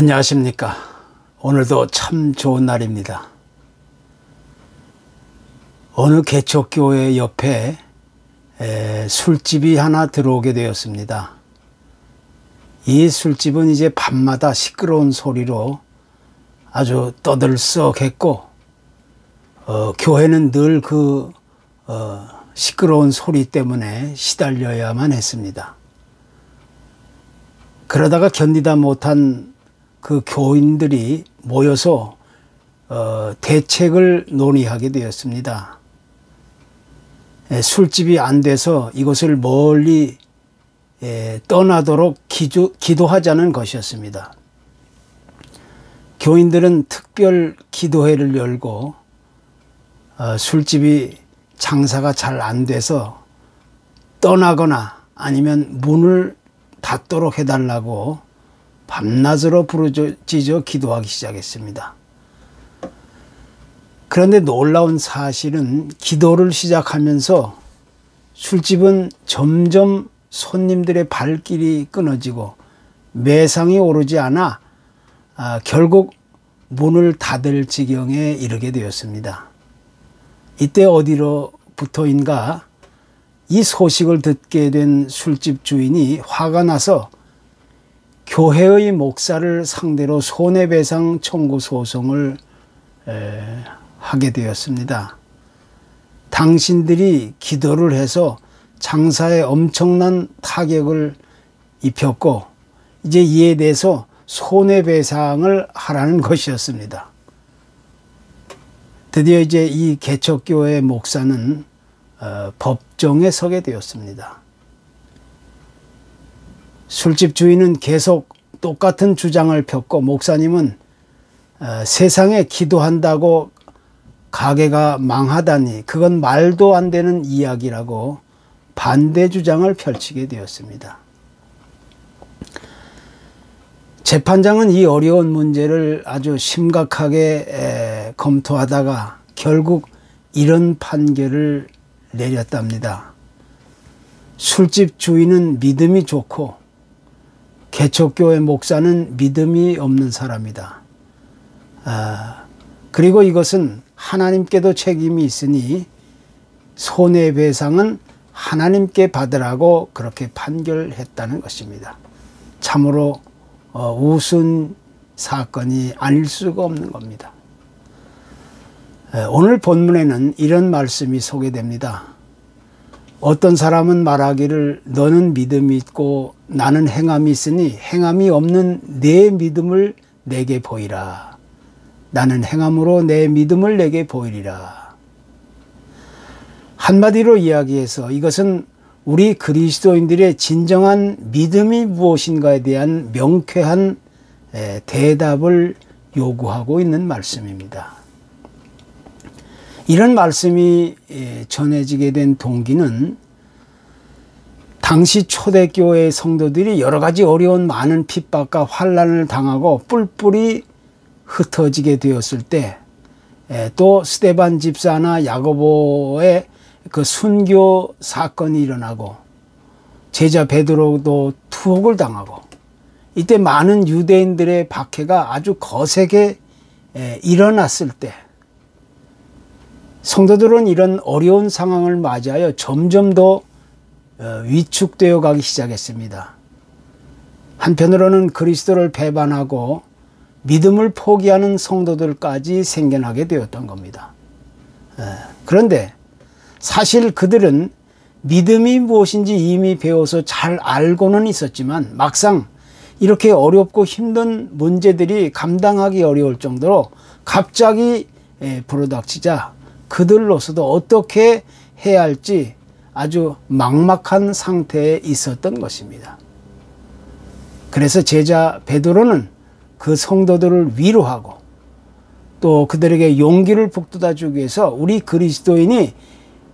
안녕하십니까. 오늘도 참 좋은 날입니다. 어느 개척교회 옆에 술집이 하나 들어오게 되었습니다. 이 술집은 이제 밤마다 시끄러운 소리로 아주 떠들썩했고 교회는 늘 그 시끄러운 소리 때문에 시달려야만 했습니다. 그러다가 견디다 못한 그 교인들이 모여서 대책을 논의하게 되었습니다. 술집이 안 돼서 이곳을 멀리 떠나도록 기도하자는 것이었습니다. 교인들은 특별 기도회를 열고 술집이 장사가 잘 안 돼서 떠나거나 아니면 문을 닫도록 해달라고 밤낮으로 부르짖어 기도하기 시작했습니다. 그런데 놀라운 사실은 기도를 시작하면서 술집은 점점 손님들의 발길이 끊어지고 매상이 오르지 않아 결국 문을 닫을 지경에 이르게 되었습니다. 이때 어디로부터인가 이 소식을 듣게 된 술집 주인이 화가 나서 교회의 목사를 상대로 손해배상 청구 소송을 하게 되었습니다. 당신들이 기도를 해서 장사에 엄청난 타격을 입혔고 이제 이에 대해서 손해배상을 하라는 것이었습니다. 드디어 이제 이 개척교회 목사는 법정에 서게 되었습니다. 술집 주인은 계속 똑같은 주장을 폈고 목사님은 세상에 기도한다고 가게가 망하다니 그건 말도 안 되는 이야기라고 반대 주장을 펼치게 되었습니다. 재판장은 이 어려운 문제를 아주 심각하게 검토하다가 결국 이런 판결을 내렸답니다. 술집 주인은 믿음이 좋고 개척교회 목사는 믿음이 없는 사람이다. 그리고 이것은 하나님께도 책임이 있으니 손해배상은 하나님께 받으라고 그렇게 판결했다는 것입니다. 참으로 우스운 사건이 아닐 수가 없는 겁니다. 오늘 본문에는 이런 말씀이 소개됩니다. 어떤 사람은 말하기를 너는 믿음이 있고 나는 행함이 있으니 행함이 없는 내 믿음을 내게 보이라. 나는 행함으로 내 믿음을 내게 보이리라. 한마디로 이야기해서 이것은 우리 그리스도인들의 진정한 믿음이 무엇인가에 대한 명쾌한 대답을 요구하고 있는 말씀입니다. 이런 말씀이 전해지게 된 동기는 당시 초대교회의 성도들이 여러 가지 어려운 많은 핍박과 환난을 당하고 뿔뿔이 흩어지게 되었을 때 또 스데반 집사나 야고보의 그 순교 사건이 일어나고 제자 베드로도 투옥을 당하고 이때 많은 유대인들의 박해가 아주 거세게 일어났을 때 성도들은 이런 어려운 상황을 맞이하여 점점 더 위축되어 가기 시작했습니다. 한편으로는 그리스도를 배반하고 믿음을 포기하는 성도들까지 생겨나게 되었던 겁니다. 그런데 사실 그들은 믿음이 무엇인지 이미 배워서 잘 알고는 있었지만 막상 이렇게 어렵고 힘든 문제들이 감당하기 어려울 정도로 갑자기 불어닥치자 그들로서도 어떻게 해야 할지 아주 막막한 상태에 있었던 것입니다. 그래서 제자 베드로는 그 성도들을 위로하고 또 그들에게 용기를 북돋아 주기 위해서 우리 그리스도인이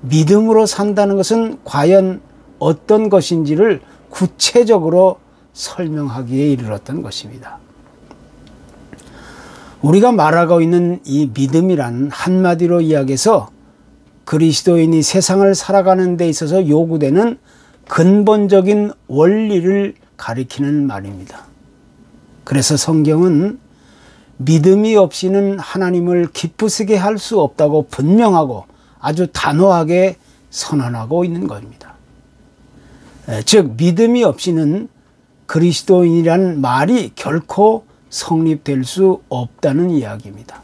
믿음으로 산다는 것은 과연 어떤 것인지를 구체적으로 설명하기에 이르렀던 것입니다. 우리가 말하고 있는 이 믿음이란 한마디로 이야기해서 그리스도인이 세상을 살아가는 데 있어서 요구되는 근본적인 원리를 가리키는 말입니다. 그래서 성경은 믿음이 없이는 하나님을 기쁘시게 할 수 없다고 분명하고 아주 단호하게 선언하고 있는 겁니다. 즉 믿음이 없이는 그리스도인이라는 말이 결코 성립될 수 없다는 이야기입니다.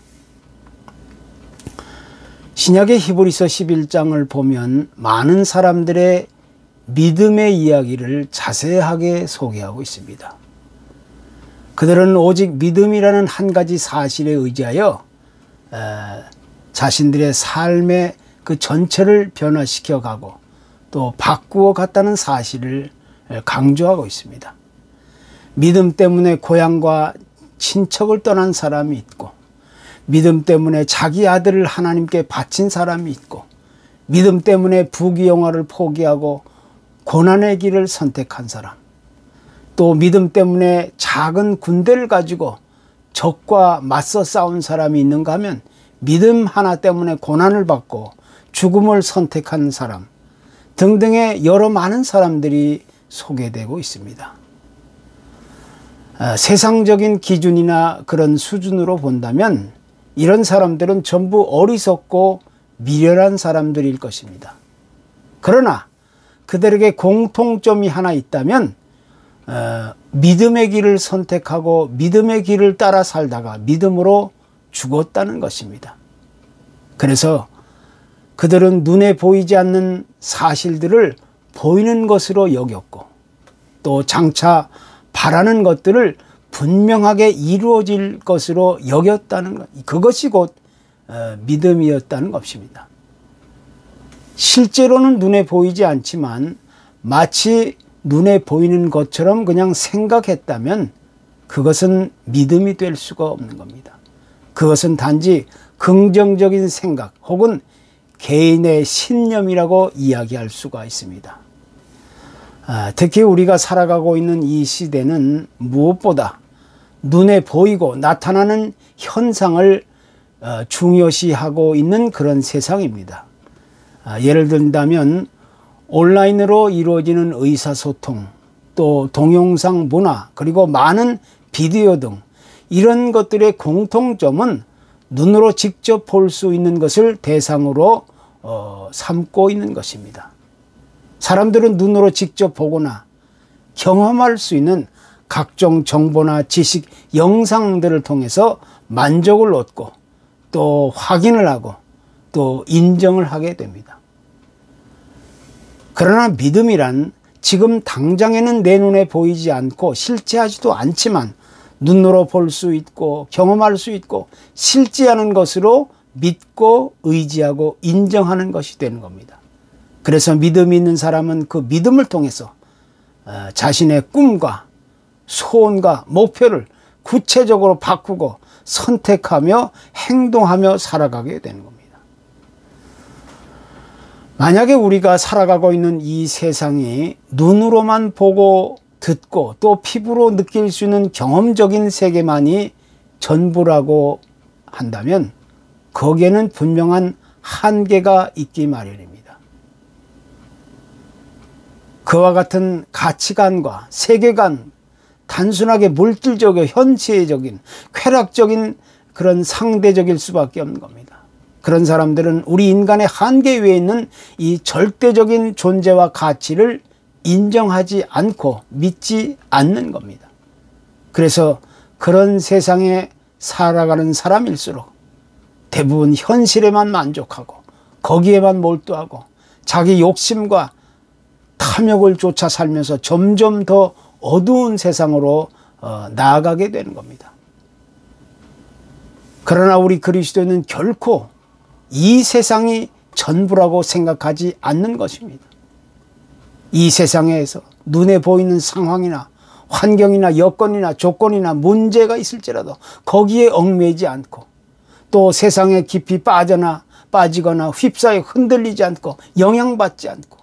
신약의 히브리서 11장을 보면 많은 사람들의 믿음의 이야기를 자세하게 소개하고 있습니다. 그들은 오직 믿음이라는 한 가지 사실에 의지하여 자신들의 삶의 그 전체를 변화시켜 가고 또 바꾸어 갔다는 사실을 강조하고 있습니다. 믿음 때문에 고향과 친척을 떠난 사람이 있고, 믿음 때문에 자기 아들을 하나님께 바친 사람이 있고, 믿음 때문에 부귀영화를 포기하고 고난의 길을 선택한 사람, 또 믿음 때문에 작은 군대를 가지고 적과 맞서 싸운 사람이 있는가 하면 믿음 하나 때문에 고난을 받고 죽음을 선택한 사람 등등의 여러 많은 사람들이 소개되고 있습니다. 세상적인 기준이나 그런 수준으로 본다면 이런 사람들은 전부 어리석고 미련한 사람들일 것입니다. 그러나 그들에게 공통점이 하나 있다면 믿음의 길을 선택하고 믿음의 길을 따라 살다가 믿음으로 죽었다는 것입니다. 그래서 그들은 눈에 보이지 않는 사실들을 보이는 것으로 여겼고, 또 장차 바라는 것들을 분명하게 이루어질 것으로 여겼다는 것, 그것이 곧 믿음이었다는 것입니다. 실제로는 눈에 보이지 않지만 마치 눈에 보이는 것처럼 그냥 생각했다면 그것은 믿음이 될 수가 없는 겁니다. 그것은 단지 긍정적인 생각 혹은 개인의 신념이라고 이야기할 수가 있습니다. 특히 우리가 살아가고 있는 이 시대는 무엇보다 눈에 보이고 나타나는 현상을 중요시하고 있는 그런 세상입니다. 예를 든다면 온라인으로 이루어지는 의사소통, 또 동영상 문화, 그리고 많은 비디오 등 이런 것들의 공통점은 눈으로 직접 볼 수 있는 것을 대상으로 삼고 있는 것입니다. 사람들은 눈으로 직접 보거나 경험할 수 있는 각종 정보나 지식, 영상들을 통해서 만족을 얻고 또 확인을 하고 또 인정을 하게 됩니다. 그러나 믿음이란 지금 당장에는 내 눈에 보이지 않고 실제하지도 않지만 눈으로 볼 수 있고 경험할 수 있고 실제하는 것으로 믿고 의지하고 인정하는 것이 되는 겁니다. 그래서 믿음이 있는 사람은 그 믿음을 통해서 자신의 꿈과 소원과 목표를 구체적으로 바꾸고 선택하며 행동하며 살아가게 되는 겁니다. 만약에 우리가 살아가고 있는 이 세상이 눈으로만 보고 듣고 또 피부로 느낄 수 있는 경험적인 세계만이 전부라고 한다면 거기에는 분명한 한계가 있기 마련입니다. 그와 같은 가치관과 세계관, 단순하게 물질적이고 현세적인 쾌락적인 그런 상대적일 수밖에 없는 겁니다. 그런 사람들은 우리 인간의 한계 위에 있는 이 절대적인 존재와 가치를 인정하지 않고 믿지 않는 겁니다. 그래서 그런 세상에 살아가는 사람일수록 대부분 현실에만 만족하고 거기에만 몰두하고 자기 욕심과 탐욕을 쫓아 살면서 점점 더 어두운 세상으로 나아가게 되는 겁니다. 그러나 우리 그리스도인은 결코 이 세상이 전부라고 생각하지 않는 것입니다. 이 세상에서 눈에 보이는 상황이나 환경이나 여건이나 조건이나 문제가 있을지라도 거기에 얽매이지 않고 또 세상에 깊이 빠지거나 휩싸여 흔들리지 않고 영향받지 않고,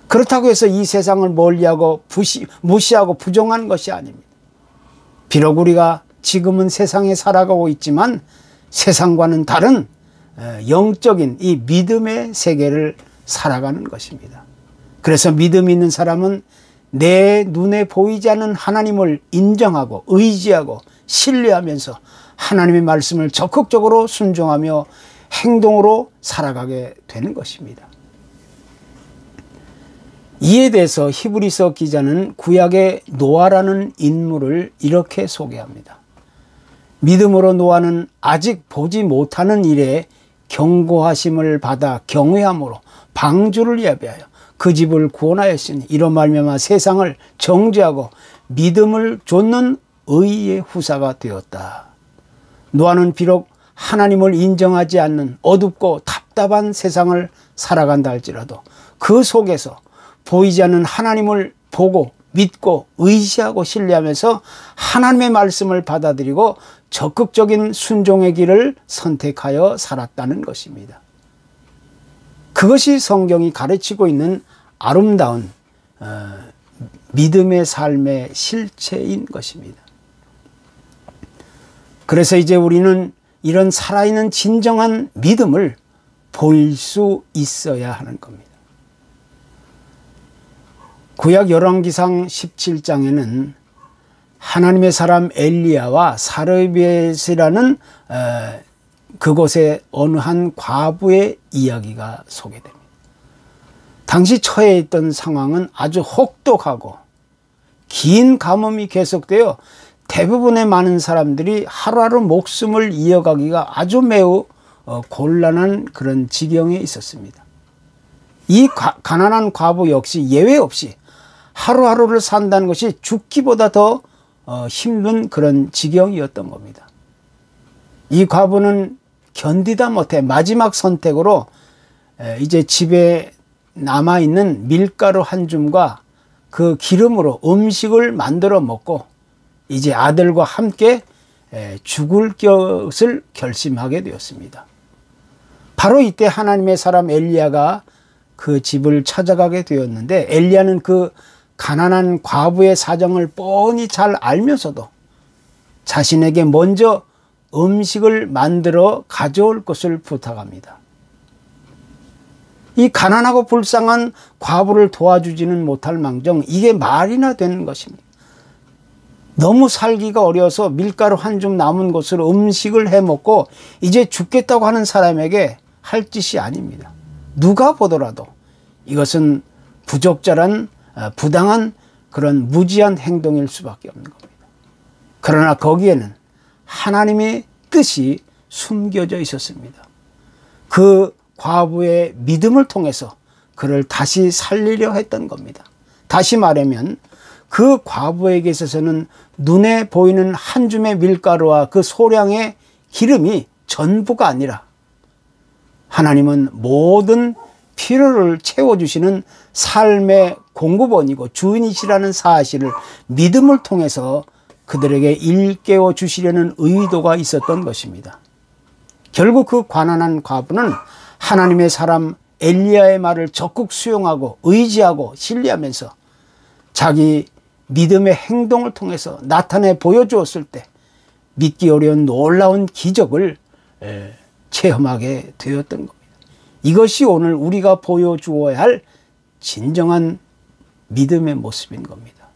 그렇다고 해서 이 세상을 멀리하고 무시하고 부정하는 것이 아닙니다. 비록 우리가 지금은 세상에 살아가고 있지만 세상과는 다른 영적인 이 믿음의 세계를 살아가는 것입니다. 그래서 믿음이 있는 사람은 내 눈에 보이지 않는 하나님을 인정하고 의지하고 신뢰하면서 하나님의 말씀을 적극적으로 순종하며 행동으로 살아가게 되는 것입니다. 이에 대해서 히브리서 기자는 구약의 노아라는 인물을 이렇게 소개합니다. 믿음으로 노아는 아직 보지 못하는 일에 경고하심을 받아 경외함으로 방주를 예배하여 그 집을 구원하였으니 이로 말미암아 세상을 정죄하고 믿음을 좇는 의의 후사가 되었다. 노아는 비록 하나님을 인정하지 않는 어둡고 답답한 세상을 살아간다 할지라도 그 속에서 보이지 않는 하나님을 보고 믿고 의지하고 신뢰하면서 하나님의 말씀을 받아들이고 적극적인 순종의 길을 선택하여 살았다는 것입니다. 그것이 성경이 가르치고 있는 아름다운 믿음의 삶의 실체인 것입니다. 그래서 이제 우리는 이런 살아있는 진정한 믿음을 보일 수 있어야 하는 겁니다. 구약 열왕기상 17장에는 하나님의 사람 엘리야와 사르밧이라는 그곳의 어느 한 과부의 이야기가 소개됩니다. 당시 처해 있던 상황은 아주 혹독하고 긴 가뭄이 계속되어 대부분의 많은 사람들이 하루하루 목숨을 이어가기가 아주 매우 곤란한 그런 지경에 있었습니다. 이 가난한 과부 역시 예외 없이 하루하루를 산다는 것이 죽기보다 더 힘든 그런 지경이었던 겁니다. 이 과부는 견디다 못해 마지막 선택으로 이제 집에 남아있는 밀가루 한 줌과 그 기름으로 음식을 만들어 먹고 이제 아들과 함께 죽을 것을 결심하게 되었습니다. 바로 이때 하나님의 사람 엘리야가 그 집을 찾아가게 되었는데 엘리야는 그 가난한 과부의 사정을 뻔히 잘 알면서도 자신에게 먼저 음식을 만들어 가져올 것을 부탁합니다. 이 가난하고 불쌍한 과부를 도와주지는 못할 망정 이게 말이나 되는 것입니다. 너무 살기가 어려워서 밀가루 한 줌 남은 것으로 음식을 해먹고 이제 죽겠다고 하는 사람에게 할 짓이 아닙니다. 누가 보더라도 이것은 부적절한 부당한 그런 무지한 행동일 수밖에 없는 겁니다. 그러나 거기에는 하나님의 뜻이 숨겨져 있었습니다. 그 과부의 믿음을 통해서 그를 다시 살리려 했던 겁니다. 다시 말하면 그 과부에게 있어서는 눈에 보이는 한 줌의 밀가루와 그 소량의 기름이 전부가 아니라 하나님은 모든 필요를 채워주시는 삶의 공급원이고 주인이시라는 사실을 믿음을 통해서 그들에게 일깨워 주시려는 의도가 있었던 것입니다. 결국 그 가난한 과부는 하나님의 사람 엘리야의 말을 적극 수용하고 의지하고 신뢰하면서 자기 믿음의 행동을 통해서 나타내 보여주었을 때 믿기 어려운 놀라운 기적을 체험하게 되었던 겁니다. 이것이 오늘 우리가 보여주어야 할 진정한 믿음의 모습인 겁니다.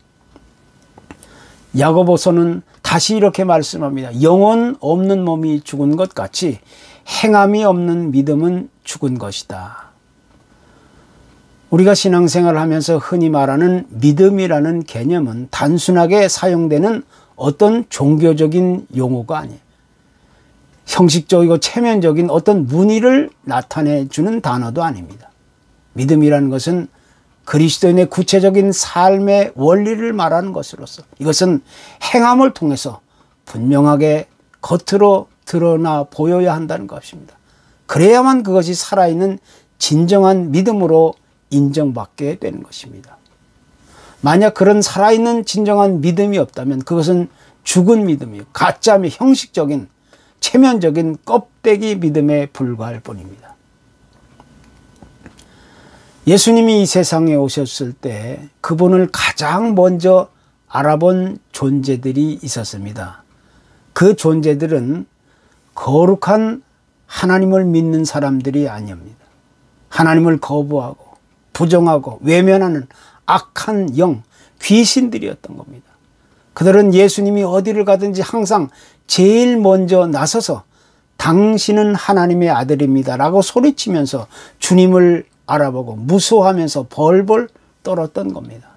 야고보서는 다시 이렇게 말씀합니다. 영혼 없는 몸이 죽은 것 같이 행함이 없는 믿음은 죽은 것이다. 우리가 신앙생활을 하면서 흔히 말하는 믿음이라는 개념은 단순하게 사용되는 어떤 종교적인 용어가 아니에요. 형식적이고 체면적인 어떤 문의를 나타내주는 단어도 아닙니다. 믿음이라는 것은 그리스도인의 구체적인 삶의 원리를 말하는 것으로서 이것은 행함을 통해서 분명하게 겉으로 드러나 보여야 한다는 것입니다. 그래야만 그것이 살아있는 진정한 믿음으로 인정받게 되는 것입니다. 만약 그런 살아있는 진정한 믿음이 없다면 그것은 죽은 믿음이요, 가짜며 형식적인 체면적인 껍데기 믿음에 불과할 뿐입니다. 예수님이 이 세상에 오셨을 때 그분을 가장 먼저 알아본 존재들이 있었습니다. 그 존재들은 거룩한 하나님을 믿는 사람들이 아닙니다. 하나님을 거부하고 부정하고 외면하는 악한 영, 귀신들이었던 겁니다. 그들은 예수님이 어디를 가든지 항상 제일 먼저 나서서 당신은 하나님의 아들입니다 라고 소리치면서 주님을 알아보고 무서워하면서 벌벌 떨었던 겁니다.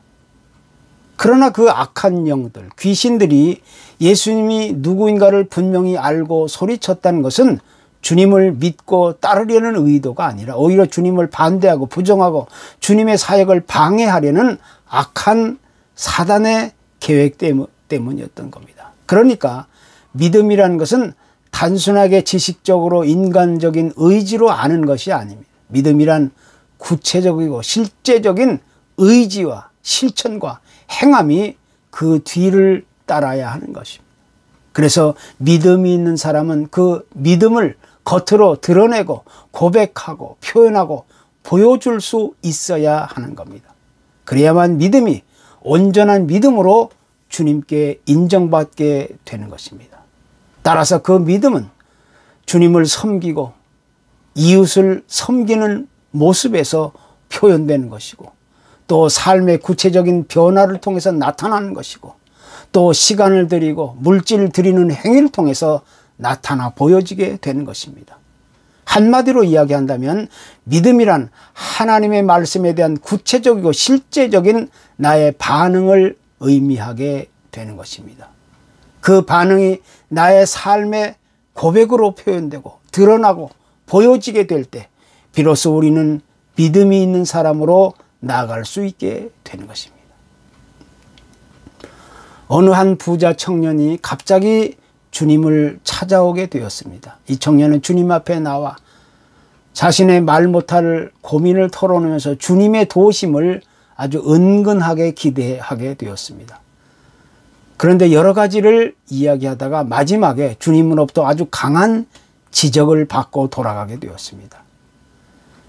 그러나 그 악한 영들, 귀신들이 예수님이 누구인가를 분명히 알고 소리쳤다는 것은 주님을 믿고 따르려는 의도가 아니라 오히려 주님을 반대하고 부정하고 주님의 사역을 방해하려는 악한 사단의 계획 때문이었던 겁니다. 그러니까 믿음이라는 것은 단순하게 지식적으로 인간적인 의지로 아는 것이 아닙니다. 믿음이란 구체적이고 실제적인 의지와 실천과 행함이 그 뒤를 따라야 하는 것입니다. 그래서 믿음이 있는 사람은 그 믿음을 겉으로 드러내고 고백하고 표현하고 보여줄 수 있어야 하는 겁니다. 그래야만 믿음이 온전한 믿음으로 주님께 인정받게 되는 것입니다. 따라서 그 믿음은 주님을 섬기고 이웃을 섬기는 모습에서 표현되는 것이고 또 삶의 구체적인 변화를 통해서 나타나는 것이고 또 시간을 들이고 물질을 들이는 행위를 통해서 나타나 보여지게 되는 것입니다. 한마디로 이야기한다면 믿음이란 하나님의 말씀에 대한 구체적이고 실제적인 나의 반응을 의미하게 되는 것입니다. 그 반응이 나의 삶의 고백으로 표현되고 드러나고 보여지게 될 때 비로소 우리는 믿음이 있는 사람으로 나아갈 수 있게 되는 것입니다. 어느 한 부자 청년이 갑자기 주님을 찾아오게 되었습니다. 이 청년은 주님 앞에 나와 자신의 말 못할 고민을 털어놓으면서 주님의 도우심을 아주 은근하게 기대하게 되었습니다. 그런데 여러 가지를 이야기하다가 마지막에 주님으로부터 아주 강한 지적을 받고 돌아가게 되었습니다.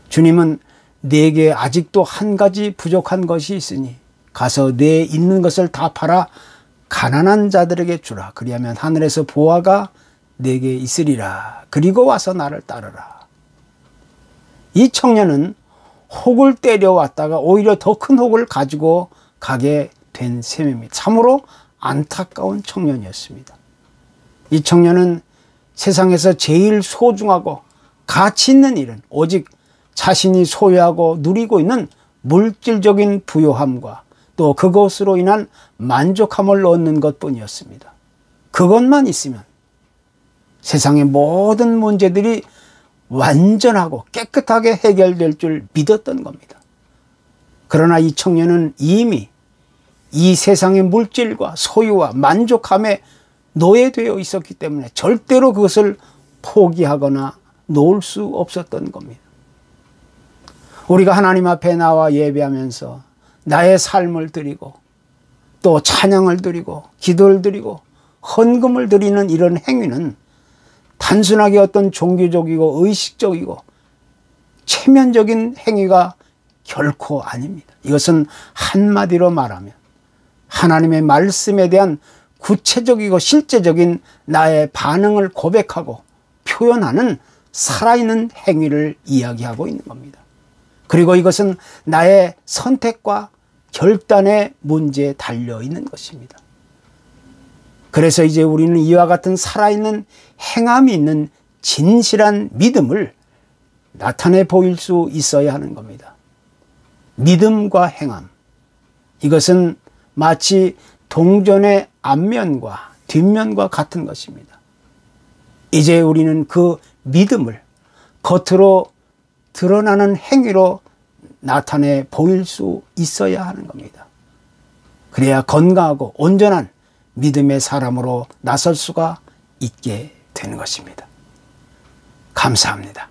주님은 내게 아직도 한 가지 부족한 것이 있으니 가서 내 있는 것을 다 팔아 가난한 자들에게 주라. 그리하면 하늘에서 보화가 내게 있으리라. 그리고 와서 나를 따르라. 이 청년은 혹을 때려왔다가 오히려 더 큰 혹을 가지고 가게 된 셈입니다. 참으로 안타까운 청년이었습니다. 이 청년은 세상에서 제일 소중하고 가치 있는 일은 오직 자신이 소유하고 누리고 있는 물질적인 부요함과 또 그것으로 인한 만족함을 얻는 것뿐이었습니다. 그것만 있으면 세상의 모든 문제들이 완전하고 깨끗하게 해결될 줄 믿었던 겁니다. 그러나 이 청년은 이미 이 세상의 물질과 소유와 만족함에 노예되어 있었기 때문에 절대로 그것을 포기하거나 놓을 수 없었던 겁니다. 우리가 하나님 앞에 나와 예배하면서 나의 삶을 드리고 또 찬양을 드리고 기도를 드리고 헌금을 드리는 이런 행위는 단순하게 어떤 종교적이고 의식적이고 체면적인 행위가 결코 아닙니다. 이것은 한마디로 말하면 하나님의 말씀에 대한 구체적이고 실제적인 나의 반응을 고백하고 표현하는 살아있는 행위를 이야기하고 있는 겁니다. 그리고 이것은 나의 선택과 결단의 문제에 달려있는 것입니다. 그래서 이제 우리는 이와 같은 살아있는 행함이 있는 진실한 믿음을 나타내 보일 수 있어야 하는 겁니다. 믿음과 행함, 이것은 마치 동전의 앞면과 뒷면과 같은 것입니다. 이제 우리는 그 믿음을 겉으로 드러나는 행위로 나타내 보일 수 있어야 하는 겁니다. 그래야 건강하고 온전한 믿음의 사람으로 나설 수가 있게 되는 것입니다. 감사합니다.